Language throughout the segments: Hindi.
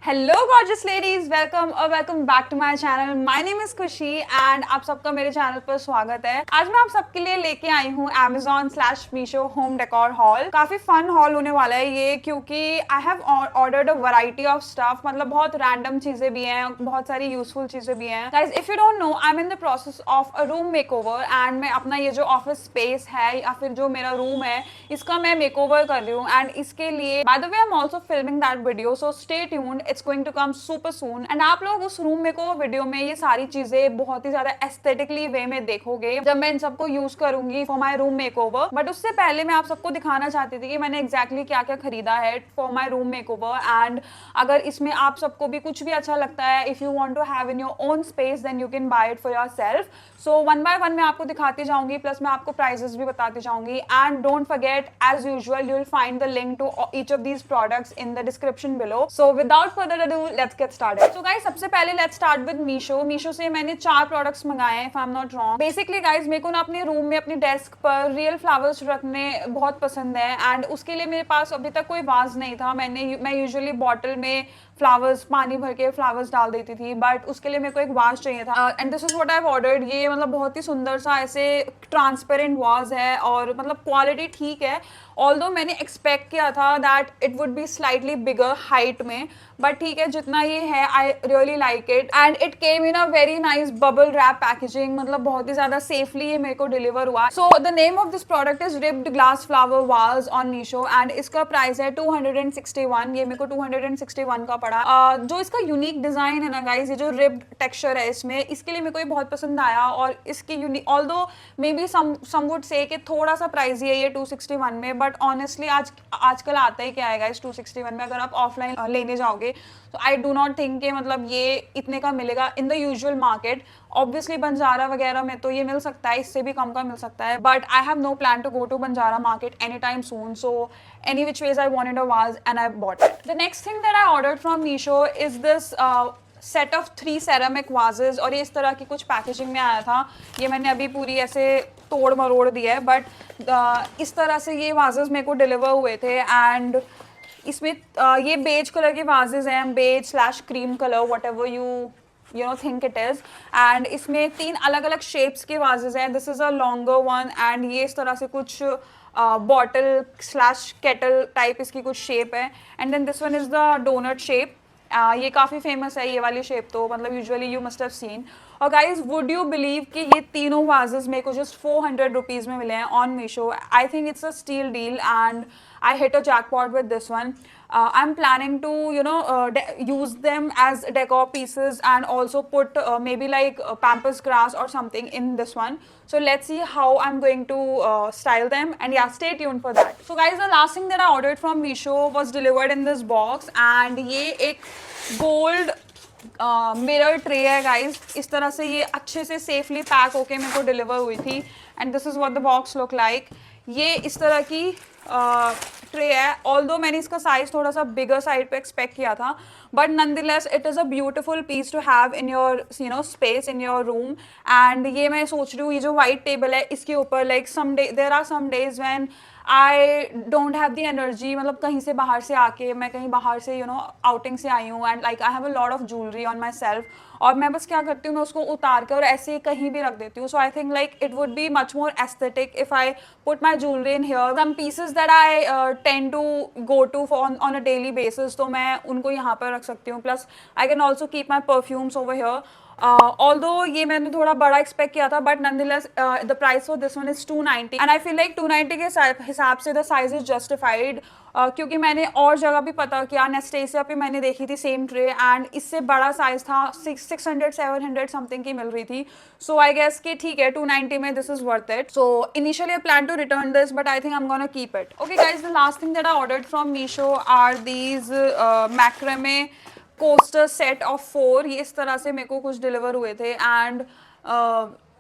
हेलो गॉर्जियस लेडीज, वेलकम और welcome back to my channel. My name is Khushi and आप सबका मेरे चैनल पर स्वागत है। आज मैं आप सबके लिए लेके आई हूँ Amazon/Meesho होम डेकोर हॉल। काफी फन हॉल होने वाला है ये, क्योंकि I have ordered a variety of stuff. मतलब बहुत रैंडम चीजें भी हैं, बहुत सारी यूजफुल चीजें भी हैं। Guys, if you don't know, I M in the process of a room makeover and मैं अपना ये जो ऑफिस स्पेस है या फिर जो मेरा रूम है, इसका मैं मेकओवर कर रही हूँ। एंड इसके लिए by the way I am also filming that video, so stay tuned, it's going to come super soon. And आप लोग उस रूम मेकओवर वीडियो में ये सारी चीजें बहुत ही ज्यादा एस्थेटिकली वे में देखोगे जब मैं इन सबको यूज करूंगी for my room makeover. But उससे पहले मैं आप सबको दिखाना चाहती थी कि मैंने एग्जैक्टली क्या क्या खरीदा है for my room makeover. And अगर इसमें आप सबको भी कुछ भी अच्छा लगता है, if you want to have in your own space, then you can buy it for yourself. So one by one मैं आपको दिखाती जाऊंगी, प्लस मैं आपको प्राइसेस भी बताती जाऊंगी। And don't forget, as usual, you will find the link to each of these products in the description below. So without further ado, let's get started. So guys, सबसे पहले let's start with Meesho. Meesho से मैंने 4 प्रोडक्ट्स मंगाए हैं, if I am not wrong. Basically guys, मेरे को ना अपने रूम में अपनी डेस्क पर रियल फ्लावर्स रखने बहुत पसंद है। एंड उसके लिए मेरे पास अभी तक कोई वाज नहीं था। मैं यूजुअली बॉटल में फ्लावर्स, पानी भर के फ्लावर्स डाल देती थी, बट उसके लिए मेरे को एक वाज चाहिए था। And this is what I have ordered. ये मतलब बहुत ही सुंदर सा ऐसे ट्रांसपेरेंट वाज है और मतलब क्वालिटी ठीक है। ऑल्दो मैंने एक्सपेक्ट किया था that it would be slightly bigger height में, बट ठीक है, जितना ये है I really like it. And it came in a very nice bubble wrap packaging, मतलब बहुत ही ज्यादा सेफली ये मेरे को डिलीवर हुआ। So the name of this product is ribbed glass flower was on Meesho and इसका प्राइस है 261। ये मेरे को 261 का पड़ा। जो इसका यूनिक डिजाइन है ना गाइस, ये जो रिब्ड टेक्सचर है इसमें, इसके लिए मेरे को ये बहुत पसंद आया। और इसकी unique, although may be some wood से कि थोड़ा सा प्राइस है ये 261 में, बट ऑनेस्टली आजकल आता ही क्या है गाइस 261 में, अगर आप ऑफलाइन लेने जाओगे तो आई डू नॉट थिंक कि मतलब ये इतने का मिलेगा in the usual market. Obviously Banjara वगैरह में तो ये मिल सकता है, इससे भी कम का मिल सकता है, but I have no plan to go to Banjara market any time soon. So any which ways I wanted a vase and I bought it. The next thing that I ordered from Meesho is this set of 3 ceramic vases. और ये इस तरह की कुछ पैकेजिंग में आया था। ये मैंने अभी पूरी ऐसे तोड़ मरोड़ दिया है, बट इस तरह से ये वाजेस मेरे को डिलीवर हुए थे। एंड इसमें ये बेज कलर के वाजेस हैं, beige slash cream colour, whatever you know think it is। And इसमें 3 अलग अलग शेप्स के वाजेस हैं। This is a longer one and ये इस तरह से कुछ बॉटल स्लैश केटल टाइप इसकी कुछ शेप है। And then this one is the donut shape. ये काफ़ी फेमस है ये वाली शेप, तो मतलब usually you must have seen. और गाइज, वुड यू बिलीव कि ये तीनों वाजेस मेरे को जस्ट 400 रुपीज़ में मिले हैं on Meesho. I think it's a steal deal and I hit a jackpot with this one. I'm planning to use them as decor pieces and also put maybe like pampas grass or something in this one. So let's see how I'm going to style them, and yeah, stay tuned for that. So guys, the last thing that I ordered from Meesho was delivered in this box and ये एक gold मिरर ट्रे है गाइज। इस तरह से ये अच्छे से सेफली पैक होके मेरे को डिलीवर हुई थी। And this is what the box look like. ये इस तरह की ट्रे है। ऑल्दो मैंने इसका साइज थोड़ा सा बिगर साइड पे एक्सपेक्ट किया था, but nonetheless it is a beautiful piece to have in your space in your room. एंड ये मैं सोच रही हूँ, ये जो वाइट टेबल है इसके ऊपर like some day there are some days when I don't have the energy, मतलब कहीं से बाहर से आके, मैं कहीं बाहर से आउटिंग से आई हूँ and like I have a lot of jewellery on my self, और मैं बस क्या करती हूँ, मैं उसको उतार कर और ऐसे ही कहीं भी रख देती हूँ। So I think like it would be much more aesthetic if I put my jewellery in here. Some pieces that I tend to go to on a daily basis, तो मैं उनको यहाँ पर रख सकती हूँ। Plus I can also keep my perfumes over here. Although ये मैंने थोड़ा बड़ा एक्सपेक्ट किया था, but nonetheless the price for this one is 290 and I feel like 290 के हिसाब से द साइज इज जस्टिफाइड। क्योंकि मैंने और जगह भी पता किया, नेस्टेसिया पे मैंने देखी थी सेम ट्रे एंड इससे बड़ा साइज था, 600-700 समथिंग की मिल रही थी। सो आई गेस कि ठीक है, 290 में this is worth it. So initially I plan to return this, but I think I am gonna keep it. Okay guys, the last thing that I ordered from Meesho are these macrame coaster set of 4। ये इस तरह से मेरे को कुछ डिलीवर हुए थे and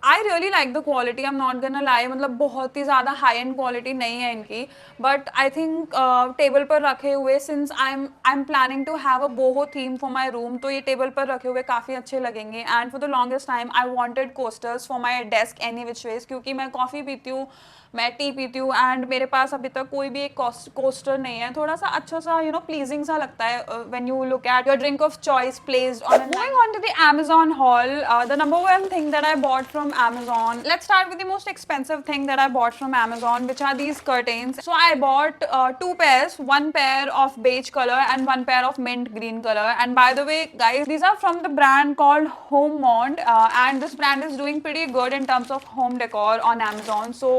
I really like the quality, I am not gonna lie, मतलब बहुत ही ज़्यादा हाई एंड क्वालिटी नहीं है इनकी, बट आई थिंक टेबल पर रखे हुए, since I am planning to have a boho theme for my room, तो ये टेबल पर रखे हुए काफ़ी अच्छे लगेंगे। And for the longest time I wanted coasters for my desk any which ways, क्योंकि मैं कॉफ़ी पीती हूँ, मैं टी पीती हूँ, एंड मेरे पास अभी तक कोई भी एक कोस्टर नहीं है, थोड़ा सा अच्छा सा प्लीजिंग सा लगता है when you look at your drink of choice placed on a moving on to the Amazon haul. The number one thing that I bought from Amazon, let's start with the most expensive thing that I bought from Amazon, which are these curtains. So I bought two pairs, one pair of beige color and one pair of mint green color. And by the way guys, these are from the brand called Homemont, and this brand is doing pretty good in terms of home decor on Amazon. So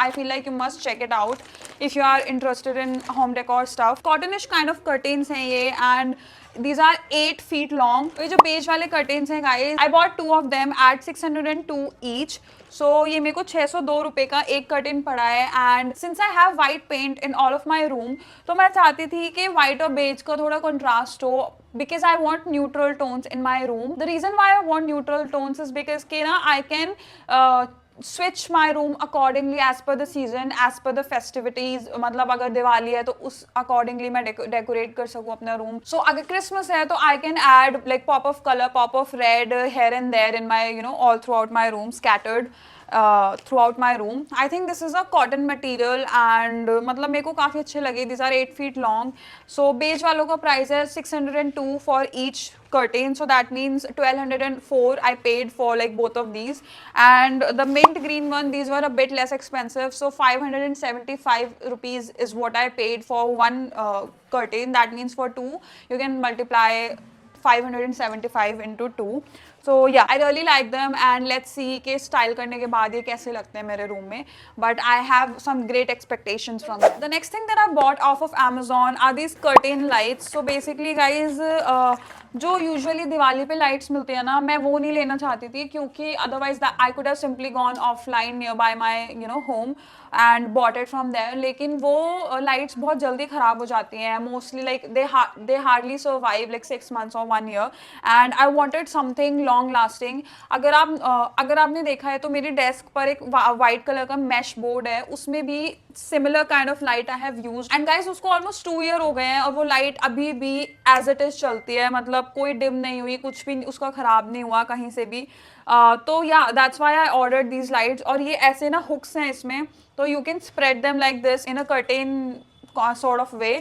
I feel like you must check it out if you are interested in home decor stuff. Cottonish kind of curtains हैं ये, and these are 8 feet long. ये जो बेज वाले कर्टेन्स हैं guys, I bought 2 of them at 602 each. So ये मेरे को 602 रुपए का एक कर्टेन पड़ा है। And since I have white paint in all of my room, तो मैं चाहती थी कि वाइट और बेज का थोड़ा कंट्रास्ट हो, because I want neutral tones in my room. The reason why I want neutral tones is because कि ना I can switch my room accordingly as per the season, as per the festivities. मतलब अगर दिवाली है तो उस accordingly मैं decorate कर सकूँ अपना room. So अगर Christmas है तो I can add like pop of color, pop of red here and there in my all throughout my room, scattered throughout my room. I think this is a cotton material and मतलब मेरे को काफ़ी अच्छे लगे. These are 8 feet long. So beige वालों का price है 602 for each curtain, so that means 1204 I paid for like both of these. And the mint green one, these were a bit less expensive, so 575 rupees is what I paid for one curtain. That means for two you can multiply 575 into 2. So yeah, I really like them, and let's see कि स्टाइल करने के बाद ये कैसे लगते हैं मेरे रूम में. But I have some great expectations from them. The next thing that I bought off of Amazon are these curtain lights. So basically guys, जो यूजुअली दिवाली पे लाइट्स मिलती है ना, मैं वो नहीं लेना चाहती थी, क्योंकि otherwise I could have simply gone offline near by my home and bought it from there. लेकिन वो लाइट्स बहुत जल्दी ख़राब हो जाती हैं, mostly like they hardly survive like 6 months और 1 year. And I wanted something long lasting. अगर आपने देखा है तो मेरी डेस्क पर एक वाइट कलर का मैश बोर्ड है, उसमें भी similar kind of light I have used, and guys उसको ऑलमोस्ट 2 year हो गए हैं और वो लाइट अभी भी एज इट इज चलती है, मतलब कोई डिम नहीं हुई, कुछ भी उसका ख़राब नहीं हुआ कहीं से भी. तो या that's why I ordered these lights. और ये ऐसे ना हुक्स हैं इसमें, तो you can spread them like this in a curtain sort of way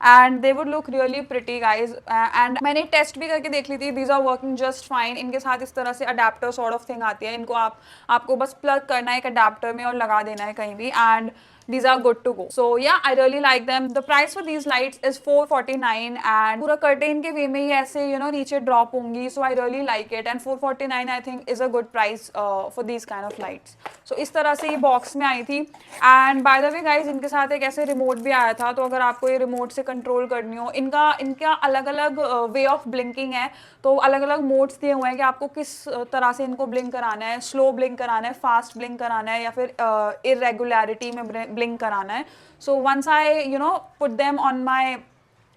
and they would look really pretty guys. And मैंने टेस्ट भी करके देख ली थी, these are working just fine. इनके साथ इस तरह से अडेप्टर sort of thing आती है, इनको आपको बस प्लग करना है एक अडेप्टर में और लगा देना है कहीं भी, and these are good to go. So yeah, I really like them. The price for these lights is 449 and पूरा कर्टेन के वे में ही ऐसे नीचे ड्रॉप होंगी. So I really like it and 449 I think is a good price for these kind of lights. So इस तरह से ये बॉक्स में आई थी. And by the way guys, इनके साथ एक ऐसे रिमोट भी आया था, तो अगर आपको ये रिमोट से कंट्रोल करनी हो, इनका अलग अलग वे ऑफ ब्लिंकिंग है, तो अलग अलग मोड्स दिए हुए हैं कि आपको किस तरह से इनको ब्लिंक कराना है, स्लो ब्लिंक कराना है, फास्ट ब्लिंक कराना है, या फिर इरेगुलरिटी में ब्लिंक कराना है. So once I put them on my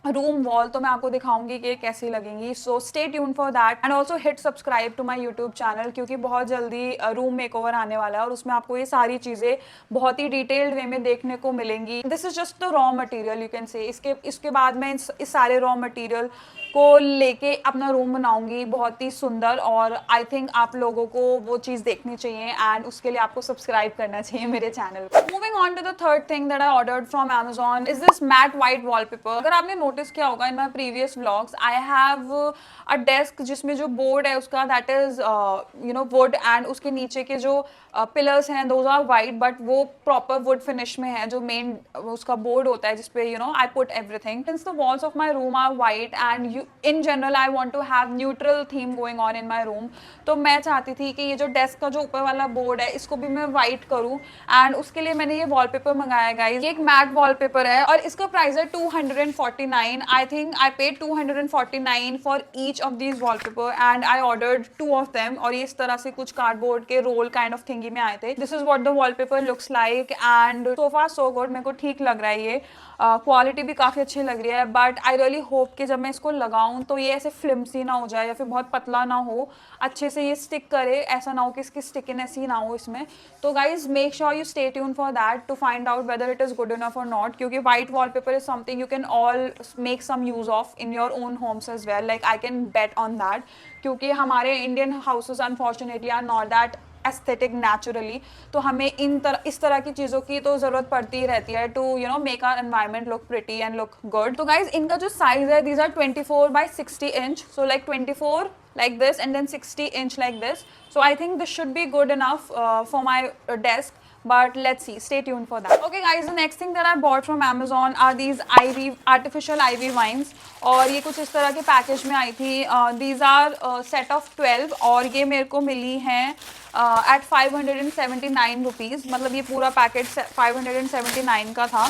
room wall, तो मैं आपको दिखाऊंगी कि कैसी लगेंगी. So stay tune for that and also hit subscribe to my YouTube channel, क्योंकि बहुत जल्दी रूम मेकओवर आने वाला है और उसमें आपको ये सारी चीज़ें बहुत ही डिटेल्ड वे में देखने को मिलेंगी. This is just the raw material you can say. इसके बाद मैं इस सारे रॉ मटेरियल को लेके अपना रूम बनाऊंगी बहुत ही सुंदर, और आई थिंक आप लोगों को वो चीज़ देखनी चाहिए एंड उसके लिए आपको सब्सक्राइब करना चाहिए मेरे चैनल को. Moving on to the third thing that I ordered from Amazon is this matte white wallpaper. अगर आपने नोटिस किया होगा in my previous vlogs, I have a desk जिसमें जो बोर्ड है उसका दैट इज वुड, एंड उसके नीचे के जो पिलर्स हैं दोज आर वाइट, बट वो प्रॉपर वुड फिनिश में है, जो मेन उसका बोर्ड होता है जिसपे I put everything. Since the walls of my room are white and in general I want to have neutral theme going on in my room, तो मैं चाहती थी कि ये जो डेस्क का जो ऊपर वाला बोर्ड है इसको भी मैं वाइट करूं, एंड उसके लिए मैंने ये वॉलपेपर मंगाया गाइस. ये एक मैट वॉलपेपर है और इसका प्राइस है 249 online. I think I paid 249 for each of these wallpaper and I ordered 2 of them. और ये इस तरह से कुछ कार्डबोर्ड के रोल काइंड ऑफ थिंगी में आए थे. This is what the wallpaper looks like and so far so good. मेरे को ठीक लग रहा है ये. क्वालिटी भी काफ़ी अच्छी लग रही है, बट आई रियली होप कि जब मैं इसको लगाऊं तो ये ऐसे फ्लिम्सी ना हो जाए या फिर बहुत पतला ना हो, अच्छे से ये स्टिक करे, ऐसा ना हो कि इसकी स्टिकीनेस ही ना हो इसमें. तो guys make sure you stay tune for that to find out whether it is good enough और नॉट, क्योंकि white wallpaper is something you can all make some use of in your own homes as well. Like I can bet on that, क्योंकि हमारे Indian houses unfortunately are not that aesthetic naturally. तो हमें इस तरह की चीज़ों की तो ज़रूरत पड़ती ही रहती है to make our environment look pretty and look good. तो गाइज इनका जो साइज है, these are 24 by 60 inch, so like 24 like this and then 60 inch like this. So I think this should be good enough for my desk. But let's see, stay tuned for that. Okay guys, the next thing that I bought from Amazon are these artificial ivy vines. और ये कुछ इस तरह के पैकेज में आई थी. These are set of 12 और ये मेरे को मिली हैं at 579 rupees. मतलब ये पूरा पैकेट 579 का था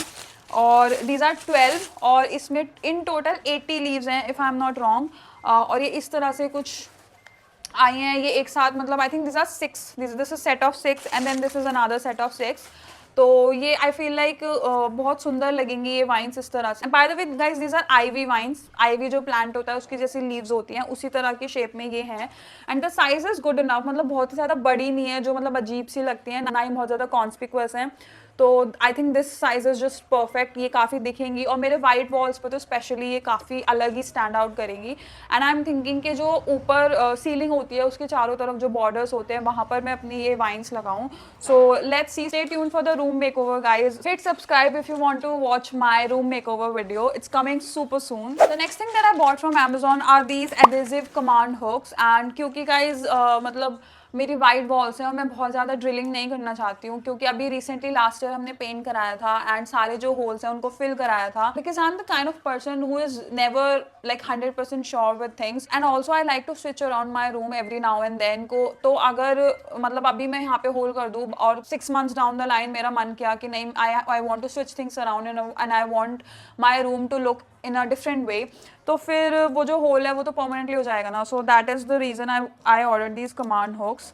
और these are 12 और इसमें in total 80 leaves हैं if I'm not wrong. और ये इस तरह से कुछ आई हैं ये एक साथ, मतलब I think this are 6, this is set of 6 and then this is another set of 6. तो ये आई फील लाइक बहुत सुंदर लगेंगी ये वाइन्स इस तरह से. By the way guys, these are ivy vines. Ivy जो प्लांट होता है उसकी जैसी लीव्स होती हैं, उसी तरह की शेप में ये हैं and the size is good enough. मतलब बहुत ही ज़्यादा बड़ी नहीं है जो मतलब अजीब सी लगती हैं, ना ही बहुत ज़्यादा कॉन्स्पिक्यूअस हैं. तो आई think this size is just perfect. ये काफ़ी दिखेंगी और मेरे वाइट वॉल्स पर तो स्पेशली ये काफ़ी अलग ही स्टैंड आउट करेंगी. एंड आई एम थिंकिंग कि जो ऊपर सीलिंग होती है उसके चारों तरफ जो बॉर्डर्स होते हैं वहाँ पर मैं अपनी ये वाइन्स लगाऊँ. So let's see, stay tune for the room makeover guys. Hit subscribe if you want to watch my room makeover video. It's coming super soon. The next thing that I bought from Amazon are these adhesive command hooks. And क्योंकि guys मतलब मेरी वाइट वॉल्स हैं और मैं बहुत ज़्यादा ड्रिलिंग नहीं करना चाहती हूँ, क्योंकि अभी रिसेंटली लास्ट ईयर हमने पेंट कराया था एंड सारे जो होल्स हैं उनको फिल कराया था. Because I am the kind of person who is never like 100% sure with things and also I like to switch around my room every now and then को. तो अगर मतलब अभी मैं यहाँ पे होल कर दूँ और 6 months डाउन द लाइन मेरा मन किया कि नहीं, I want to switch things around and I want my room to look in a different way, तो फिर वो जो होल है वो तो परमानेंटली हो जाएगा ना. So that is the reason I order these command hooks.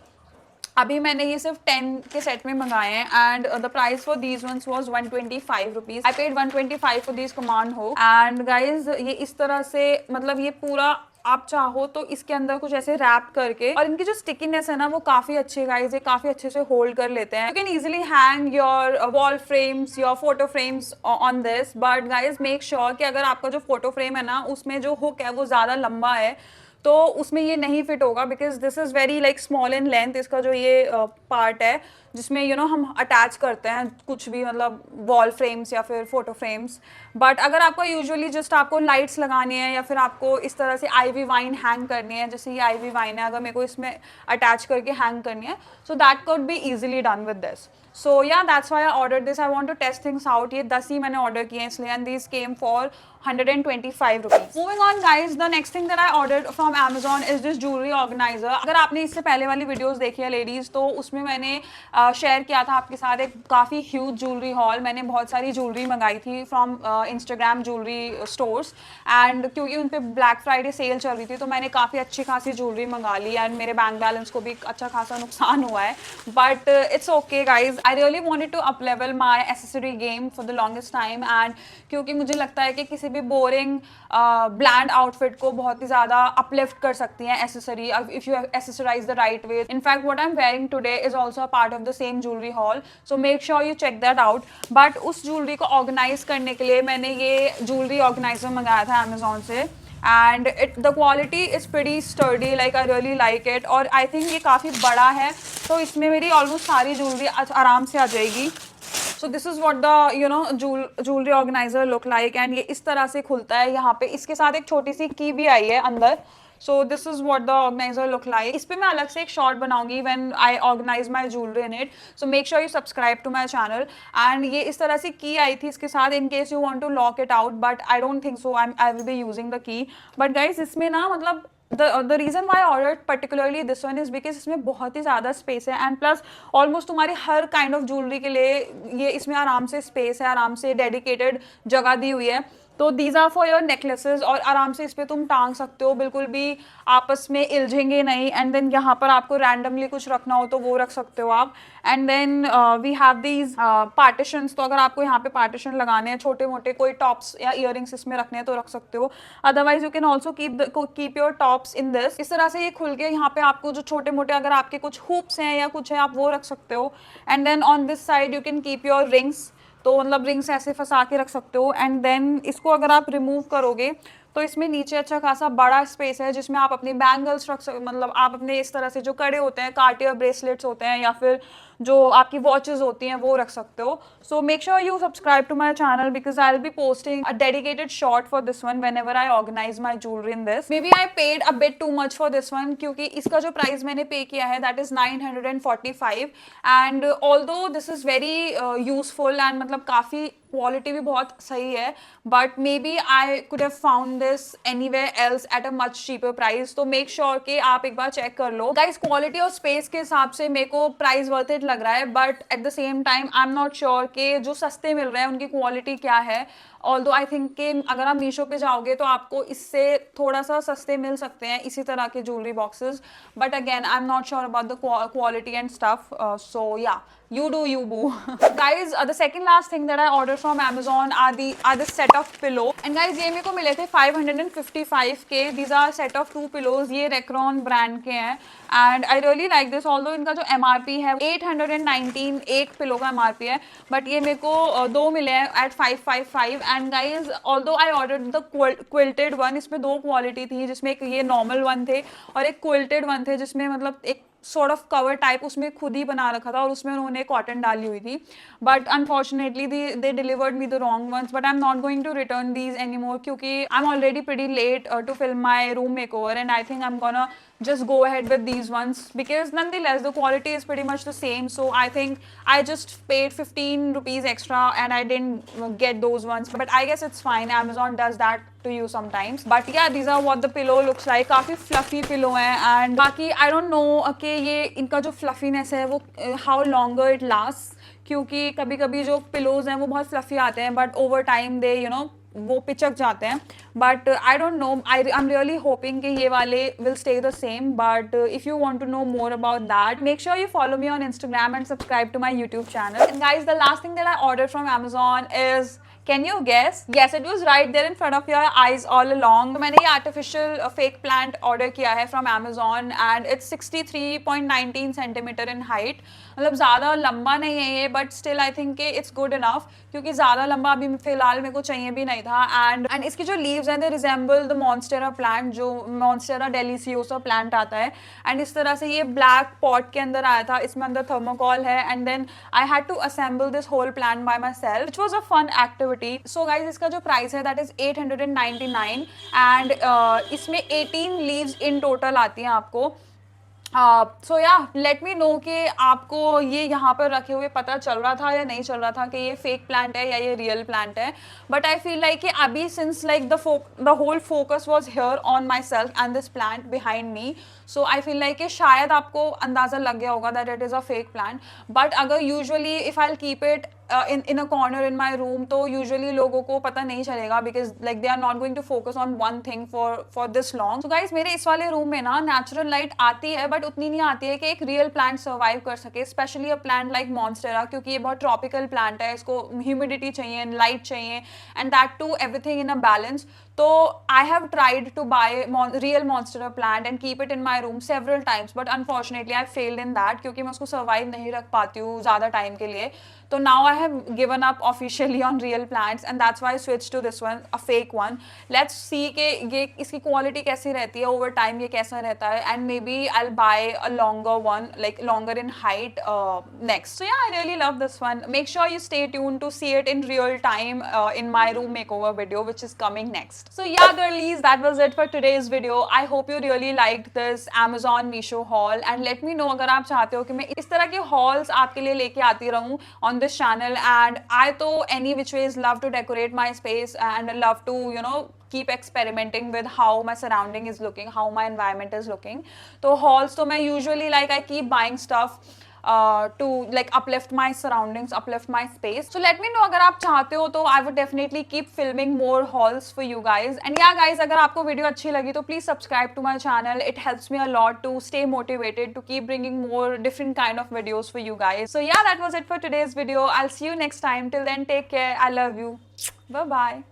अभी मैंने ये सिर्फ 10 के सेट में मंगाए हैं and the price for these once was 125 rupees. I paid 125 for these command hook. And guys ये इस तरह से मतलब ये पूरा आप चाहो तो इसके अंदर कुछ ऐसे रैप करके, और इनकी जो स्टिकीनेस है ना वो काफ़ी अच्छी है गाइज. ये काफ़ी अच्छे से होल्ड कर लेते हैं. You can easily hang your wall frames, your photo frames on this. But guys make sure कि अगर आपका जो फोटो फ्रेम है ना उसमें जो हुक है वो ज़्यादा लंबा है तो उसमें ये नहीं फिट होगा, because this is very like small in length. इसका जो ये पार्ट है जिसमें हम अटैच करते हैं कुछ भी, मतलब वॉल फ्रेम्स या फिर फोटो फ्रेम्स. बट अगर आपको यूजुअली जस्ट आपको लाइट्स लगानी है या फिर आपको इस तरह से आईवी वाइन हैंग करनी है, जैसे ये आईवी वाइन है, अगर मेरे को इसमें अटैच करके हैंग करनी है, so that could be easily done with this. So yeah that's why I order this. I want to test things out. ये 10 ही मैंने ऑर्डर किए हैं इसलिए, and this came for 125 rupees. Moving on guys, the next thing that I ordered from Amazon is this jewellery organiser. अगर आपने इससे पहले वाली वीडियोस देखी है लेडीज, तो उसमें मैंने शेयर किया था आपके साथ एक काफ़ी ह्यूज ज्वेलरी हॉल. मैंने बहुत सारी ज्वेलरी मंगाई थी from Instagram jewellery stores and क्योंकि उन पर ब्लैक फ्राइडे सेल चल रही थी तो मैंने काफ़ी अच्छी खासी ज्वेलरी मंगा ली एंड मेरे बैंक बैलेंस को भी अच्छा खासा नुकसान हुआ है. But it's okay guys, I really wanted to up level my accessory game for the longest time. And क्योंकि मुझे लगता है कि किसी भी बोरिंग ब्लैंड आउटफिट को बहुत ही ज़्यादा अपलिफ्ट कर सकती हैं accessory if you accessorise the right way. In fact what I am wearing today is also a part of the same jewellery haul, so make sure you check that out. But उस ज्वेलरी को ऑर्गेनाइज करने के लिए मैंने ये ज्वेलरी ऑर्गेनाइजर मंगाया था अमेजोन से and the quality is pretty sturdy, like I really like it. और आई थिंक ये काफ़ी बड़ा है तो इसमें मेरी ऑलमोस्ट सारी ज्वेलरी आराम से आ जाएगी. सो this is what the jewellery organiser look like. And ये इस तरह से खुलता है. यहाँ पे इसके साथ एक छोटी सी की भी आई है अंदर. So this is what the organizer look like. इस पर मैं अलग से एक शॉर्ट बनाऊंगी when I organize my jewellery in it. So make sure you subscribe to my channel. And ये इस तरह से की आई थी इसके साथ in case you want to lock it out, but I don't think so I will be using the key. But guys इसमें ना मतलब the reason why I ordered particularly this one is because इसमें बहुत ही ज़्यादा स्पेस है एंड प्लस ऑलमोस्ट तुम्हारी हर काइंड ऑफ ज्वेलरी के लिए ये इसमें आराम से स्पेस है, आराम से डेडिकेटेड जगह दी हुई है. तो these are for your necklaces, और आराम से इस पे तुम टांग सकते हो, बिल्कुल भी आपस में इलझेंगे नहीं। एंड देन यहाँ पर आपको रैंडमली कुछ रखना हो तो वो रख सकते हो आप। And then we have these partitions, तो अगर आपको यहाँ पे पार्टीशन लगाने हैं, छोटे मोटे कोई टॉप्स या इयररिंग्स इसमें रखने हैं तो रख सकते हो। Otherwise you can also keep your tops in this. इस तरह से ये खुल के यहाँ पे आपको जो छोटे मोटे अगर आपके कुछ हुप्स हैं या कुछ है आप वो रख सकते हो। And then on this side you can keep your rings, तो मतलब रिंग्स ऐसे फंसा के रख सकते हो। एंड देन इसको अगर आप रिमूव करोगे तो इसमें नीचे अच्छा खासा बड़ा स्पेस है जिसमें आप अपनी बैंगल्स रख सकते, मतलब आप अपने इस तरह से जो कड़े होते हैं, कार्टियर ब्रेसलेट्स होते हैं या फिर जो आपकी वॉचेस होती हैं वो रख सकते हो। So make sure you subscribe to my channel because I will be posting a dedicated short for this one whenever I organize my jewelry in this. Maybe I paid a bit too much for this one क्योंकि इसका जो प्राइस मैंने पे किया है that is 945 and although this is very useful and मतलब काफ़ी क्वालिटी भी बहुत सही है, but maybe I could have found this anywhere else at a much cheaper price. तो मेक श्योर कि आप एक बार चेक कर लो। गाइस क्वालिटी और स्पेस के हिसाब से मेरे को प्राइस वर्थ इट लग रहा है, but at the same time I am not sure कि जो सस्ते मिल रहे हैं उनकी क्वालिटी क्या है। ऑल्दो आई थिंक कि अगर आप मीशो पे जाओगे तो आपको इससे थोड़ा सा सस्ते मिल सकते हैं इसी तरह के jewellery boxes, but again I am not sure about the quality and stuff. So yeah, you do you boo. Guys, the second last thing that I ordered from Amazon are this set of pillow, and guys ये मेरे को मिले थे 555 के। these are set of 2 pillows, ये Recron brand के हैं and I really like this, although इनका जो MRP है 819 एक पिलो का MRP है, बट ये मेरे को 2 मिले हैं at 555। and guys although I ordered the quilted one, इसमें 2 क्वालिटी थी जिसमें एक ये नॉर्मल वन थे और एक quilted वन थे जिसमें मतलब एक सॉर्ट ऑफ कवर टाइप उसमें खुद ही बना रखा था और उसमें उन्होंने कॉटन डाली हुई थी। But unfortunately they delivered me the wrong ones, but I am not going to return these any more क्योंकि I am already pretty late to film my room makeover and I think I am gonna just go ahead with these ones because nonetheless the quality is pretty much the same. So I think I just paid 15 rupees extra and I didn't get those ones, but I guess it's fine. Amazon does that to you sometimes. But yeah, these are what the pillow looks like. काफी fluffy pillow है and बाकी I don't know कि ये इनका जो fluffiness है वो how longer it lasts, क्योंकि कभी कभी जो pillows हैं वो बहुत fluffy आते हैं but over time they you know वो पिचक जाते हैं। But I don't know, I am really hoping कि ये वाले will stay the same. But if you want to know more about that make sure you follow me on Instagram and subscribe to my YouTube channel. And guys the last thing that I ordered from Amazon is, can you guess? Yes, it was right there in front of your eyes all along. तो मैंने ये artificial fake plant order किया है from Amazon and it's 63.19 centimeter in height. मतलब ज़्यादा लंबा नहीं है ये, but still I think कि it's good enough क्योंकि ज़्यादा लंबा अभी फिलहाल मेरे को चाहिए भी नहीं था। and इसकी जो leaves हैं they resemble the monstera plant, जो monstera deliciosa plant आता है। and इस तरह से ये black pot के अंदर आया था, इसमें अंदर thermocol है and then I had to assemble this whole plant by myself, which was a fun activity. So guys इसका जो प्राइस है that is 899 and इसमें 18 leaves in total आती हैं आपको। सो या लेट मी नो कि आपको ये यहाँ पर रखे हुए पता चल रहा था या नहीं चल रहा था कि ये फेक प्लांट है या ये रियल प्लांट है। बट आई फील लाइक कि अभी since like the whole focus was here on myself and this plant behind me, so I feel like कि शायद आपको अंदाज़ा लग गया होगा that it is a fake plant. But अगर usually if I keep it in a corner in my room तो usually लोगों को पता नहीं चलेगा because like they are not going to focus on one thing for this long. So guys मेरे इस वाले रूम में ना natural light आती है but उतनी नहीं आती है कि एक real plant survive कर सके, especially a plant like monstera क्योंकि ये बहुत tropical plant है, इसको humidity चाहिए, light चाहिए and that too everything in a balance. तो I have tried to buy real monstera plant and keep it in my room several times but unfortunately I failed in that क्योंकि मैं उसको survive नहीं रख पाती हूँ ज़्यादा टाइम के लिए। तो now I have given up officially on real plants and that's why I switched to this one, a fake one. Let's see कि ये इसकी quality कैसी रहती है over time, ये कैसा रहता है and maybe I'll buy a longer one, like longer in height next. So yeah, I really love this one. Make sure you stay tuned to see it in real time in my room makeover video which is coming next. So yeah girlies, that was it for today's video. I hope you really liked this Amazon Meesho haul and let me know अगर आप चाहते हो कि मैं इस तरह के hauls आपके लिए लेके आती रहूँ on this channel. And I तो any which ways love to decorate my space and love to you know keep experimenting with how my surrounding is looking, how my environment is looking. तो hauls तो मैं usually like I keep buying stuff to like uplift my surroundings, uplift my space. So let me know अगर आप चाहते हो तो I would definitely keep filming more hauls for you guys. And yeah guys, अगर आपको वीडियो अच्छी लगी तो please subscribe to my channel. It helps me a lot to stay motivated to keep bringing more different kind of videos for you guys. So yeah, that was it for today's video. I'll see you next time. Till then, take care. I love you. Bye bye.